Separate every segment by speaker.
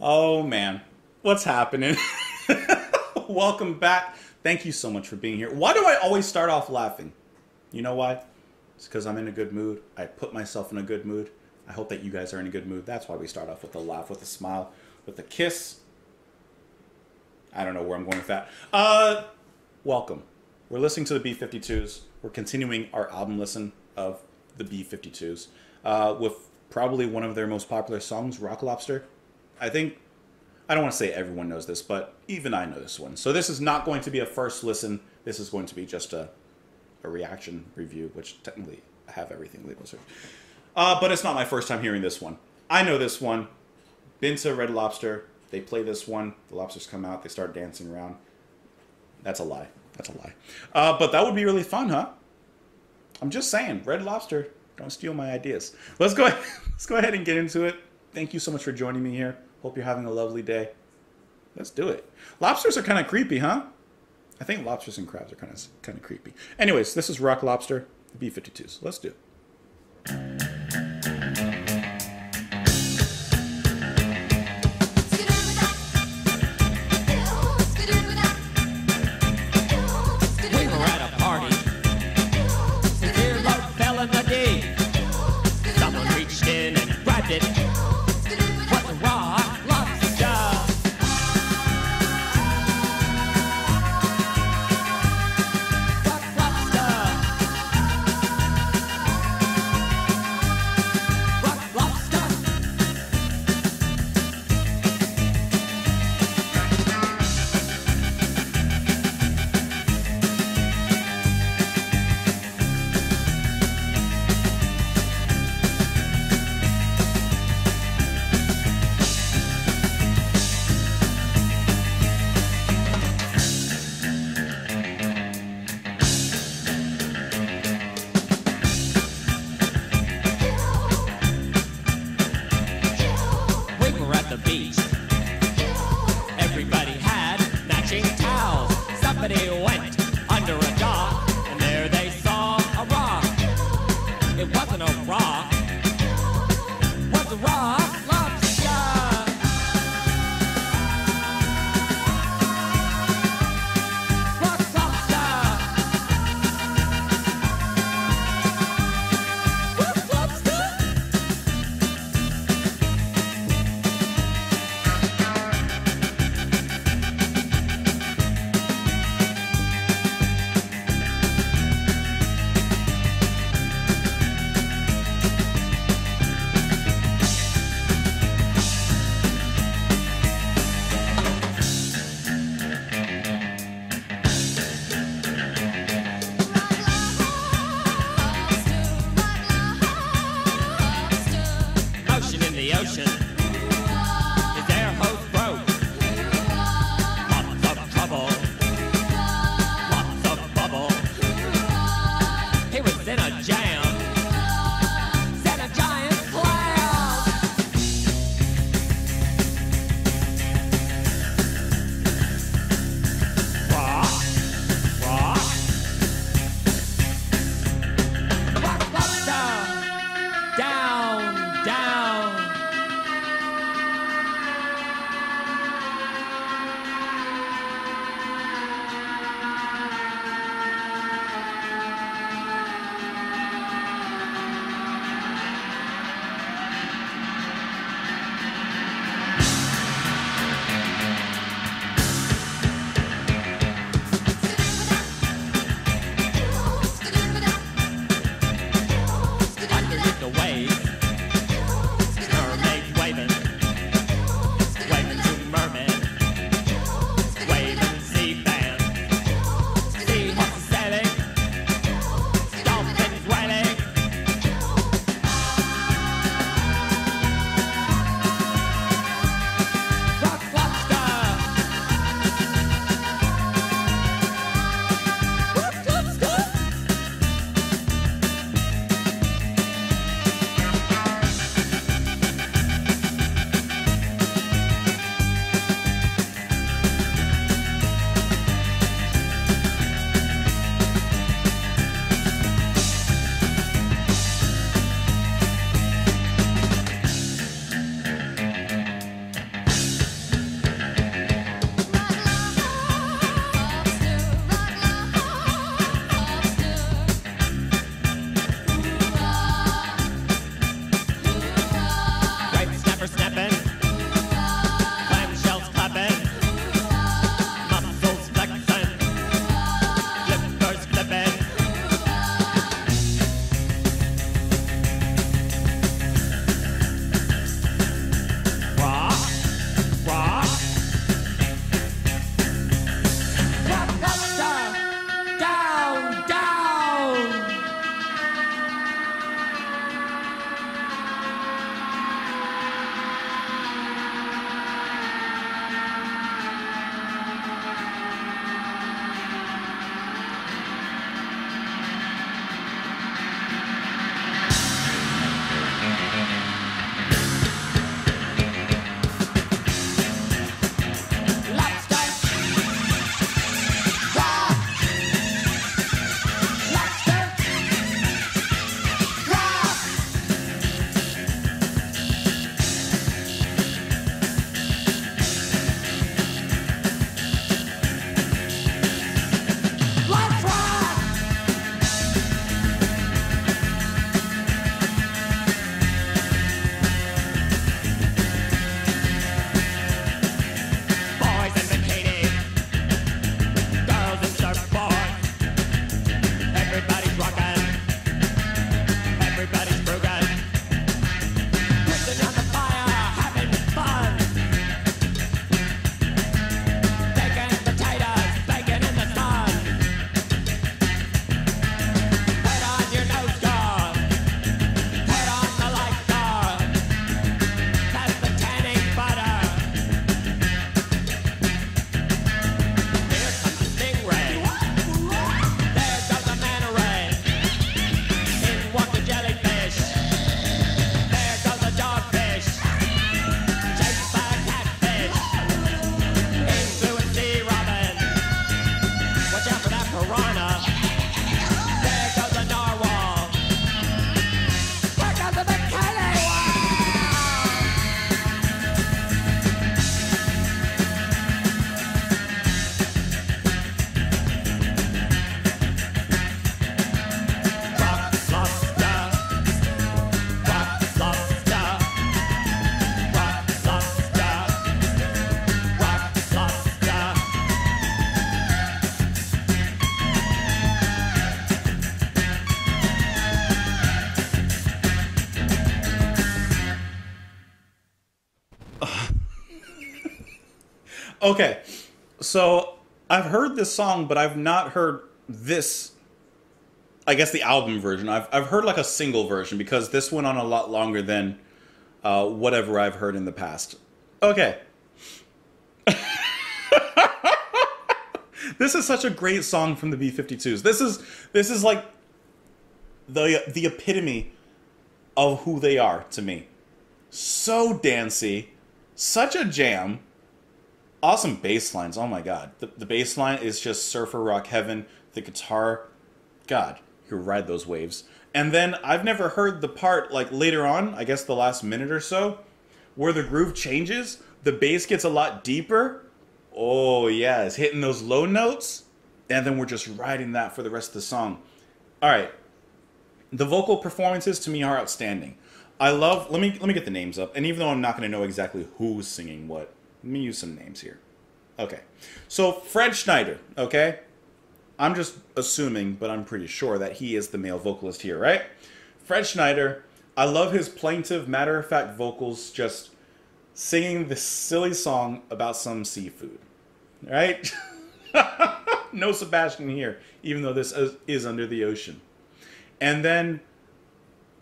Speaker 1: Oh man, what's happening? Welcome back. Thank you so much for being here. Why do I always start off laughing? You know why? It's because I'm in a good mood. I put myself in a good mood. I hope that you guys are in a good mood. That's why we start off with a laugh, with a smile, with a kiss. I don't know where I'm going with that. Welcome. We're listening to the B52's. We're continuing our album listen of the B52's with probably one of their most popular songs, Rock Lobster. I don't want to say everyone knows this, but even I know this one. So this is not going to be a first listen. This is going to be just a reaction review, which technically I have everything labeled. But it's not my first time hearing this one. I know this one. Been to Red Lobster. They play this one. The lobsters come out. They start dancing around. That's a lie. That's a lie. But that would be really fun, huh? I'm just saying. Red Lobster. Don't steal my ideas. Let's go ahead and get into it. Thank you so much for joining me here. Hope you're having a lovely day. Let's do it. Lobsters are kind of creepy, huh? I think lobsters and crabs are kind of creepy. Anyways, this is Rock Lobster, the B52's. Let's do it.
Speaker 2: We were at a party. The dear Lord fell in the day. Someone reached in and grabbed it. What the rock lobster? Rock lobster. Rock lobster. We were at the beach. Everybody had matching towels. Somebody went under a dock, and there they saw a rock. It wasn't a rock. It was a rock lobster. Rock lobster. Rock lobster.
Speaker 1: Okay, so I've heard this song, but I've not heard this. I guess the album version. I've heard like a single version because this went on a lot longer than whatever I've heard in the past. Okay. This is such a great song from the B-52s. This is like the epitome of who they are to me. So dancey, such a jam, awesome bass lines. Oh my god, the bass line is just surfer rock heaven. The guitar, god, you ride those waves. And then I've never heard the part like later on, I guess the last minute or so, where the groove changes, the bass gets a lot deeper. Oh yeah, it's hitting those low notes, and then we're just riding that for the rest of the song. All right, the vocal performances to me are outstanding. I love. Let me get the names up, and even though I'm not going to know exactly who's singing what, let me use some names here. Okay, so Fred Schneider. Okay, I'm just assuming, but I'm pretty sure that he is the male vocalist here, right? Fred Schneider. I love his plaintive, matter-of-fact vocals, just singing this silly song about some seafood, right? No Sebastian here, even though this is under the ocean. And then,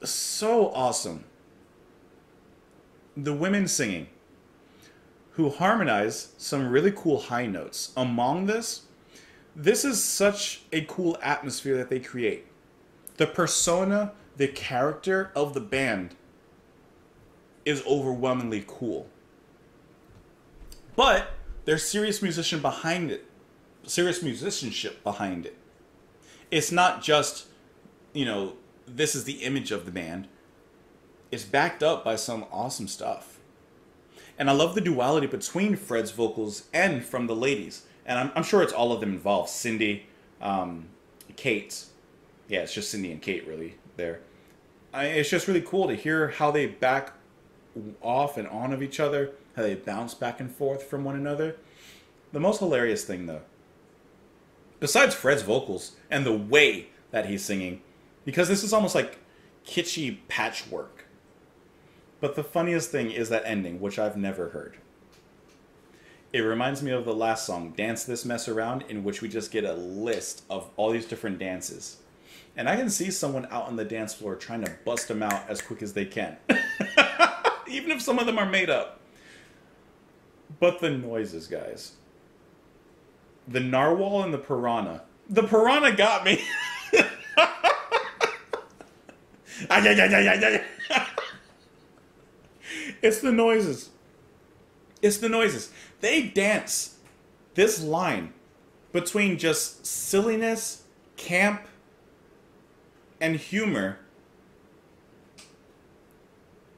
Speaker 1: so awesome, the women singing, who harmonize some really cool high notes. Among this is such a cool atmosphere that they create. The persona, the character of the band is overwhelmingly cool. But there's serious musicianship behind it. It's not just, this is the image of the band. It's backed up by some awesome stuff. And I love the duality between Fred's vocals and from the ladies. And I'm sure it's all of them involved. Cindy, Kate. Yeah, it's just Cindy and Kate really there. It's just really cool to hear how they back off and on of each other, how they bounce back and forth from one another. The most hilarious thing, though, besides Fred's vocals and the way that he's singing, because this is almost like kitschy patchwork, but the funniest thing is that ending, which I've never heard. It reminds me of the last song, Dance This Mess Around, in which we just get a list of all these different dances. And I can see someone out on the dance floor trying to bust them out as quick as they can. Even if some of them are made up. But the noises, guys. The narwhal and the piranha. The piranha got me. It's the noises. It's the noises. They dance this line between just silliness, camp, and humor.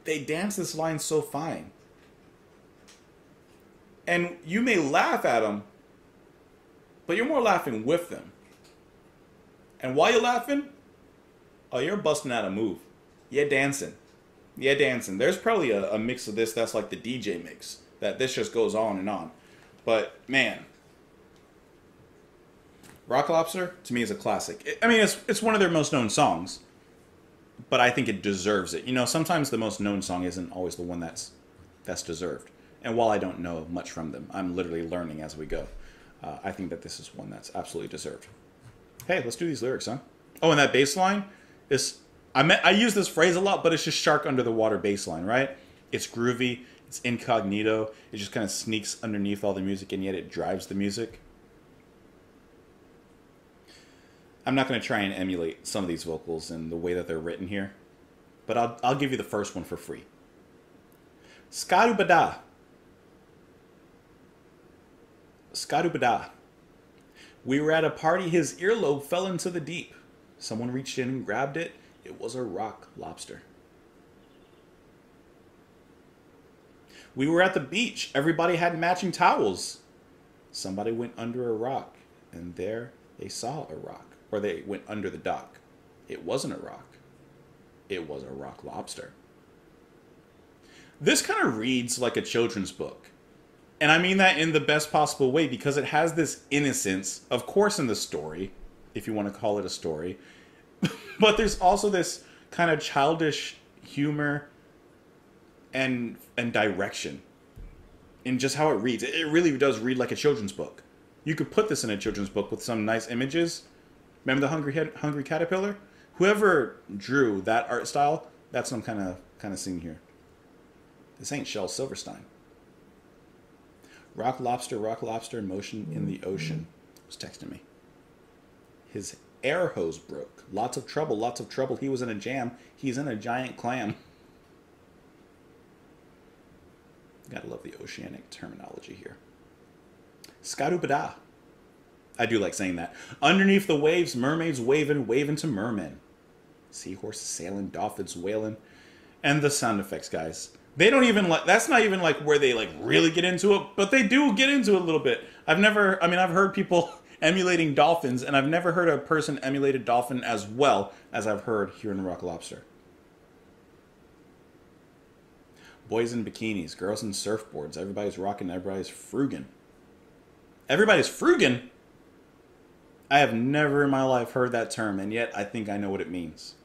Speaker 1: They dance this line so fine. And you may laugh at them, but you're more laughing with them. And while you're laughing, oh, you're busting out a move. You're dancing. You're dancing. There's probably a mix of this that's like the DJ mix. That this just goes on and on. But, man. Rock Lobster, to me, is a classic. I mean, it's one of their most known songs. But I think it deserves it. Sometimes the most known song isn't always the one that's deserved. And while I don't know much from them, I'm literally learning as we go. I think that this is one that's absolutely deserved. Hey, let's do these lyrics, huh? Oh, and that bass line is... I use this phrase a lot, but it's just shark under the water bass line, right? It's groovy. It's incognito. It just kind of sneaks underneath all the music, and yet it drives the music. I'm not going to try and emulate some of these vocals and the way that they're written here, but I'll give you the first one for free. Skadubada. Skadubada. We were at a party, his earlobe fell into the deep. Someone reached in and grabbed it. It was a rock lobster. We were at the beach. Everybody had matching towels. Somebody went under a rock, and there they saw a rock. Or they went under the dock. It wasn't a rock. It was a rock lobster. This kind of reads like a children's book. And I mean that in the best possible way, because it has this innocence, of course, in the story, if you want to call it a story. But there's also this kind of childish humor and direction. in just how it reads. It really does read like a children's book. You could put this in a children's book with some nice images. Remember the Hungry Caterpillar? Whoever drew that art style, that's what I'm kind of seeing here. This ain't Shel Silverstein. Rock lobster, motion in the ocean. Was texting me. His air hose broke. Lots of trouble. He was in a jam. He's in a giant clam. Gotta love the oceanic terminology here. Skadubada. I do like saying that. Underneath the waves, mermaids waving to mermen. Seahorses sailing, dolphins wailing. And the sound effects, guys. They don't even like, that's not even like where they like really get into it, but they do get into it a little bit. I've heard people emulating dolphins, and I've never heard a person emulate a dolphin as well as I've heard here in Rock Lobster. Boys in bikinis, girls in surfboards, everybody's rocking, everybody's frugging. Everybody's frugging? I have never in my life heard that term, and yet I think I know what it means.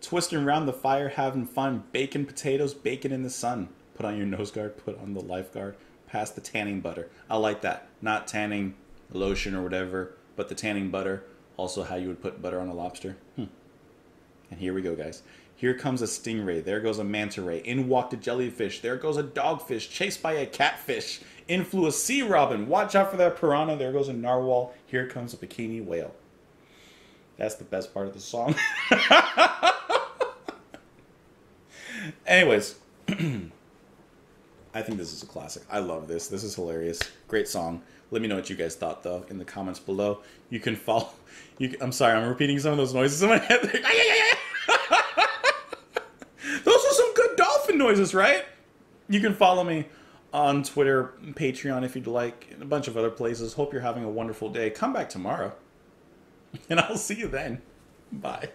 Speaker 1: Twisting around the fire, having fun, baking potatoes, baking in the sun. Put on your nose guard, put on the lifeguard, pass the tanning butter. I like that. Not tanning lotion or whatever, but the tanning butter. Also how you would put butter on a lobster. And here we go, guys. Here comes a stingray. There goes a manta ray. In walked a jellyfish. There goes a dogfish chased by a catfish. In flew a sea robin. Watch out for that piranha. There goes a narwhal. Here comes a bikini whale. That's the best part of the song. Anyways, I think this is a classic. I love this. This is hilarious. Great song. Let me know what you guys thought, though, in the comments below. You can follow... I'm sorry, I'm repeating some of those noises in my head. Those are some good dolphin noises, right? You can follow me on Twitter, Patreon if you'd like, and a bunch of other places. Hope you're having a wonderful day. Come back tomorrow, and I'll see you then. Bye.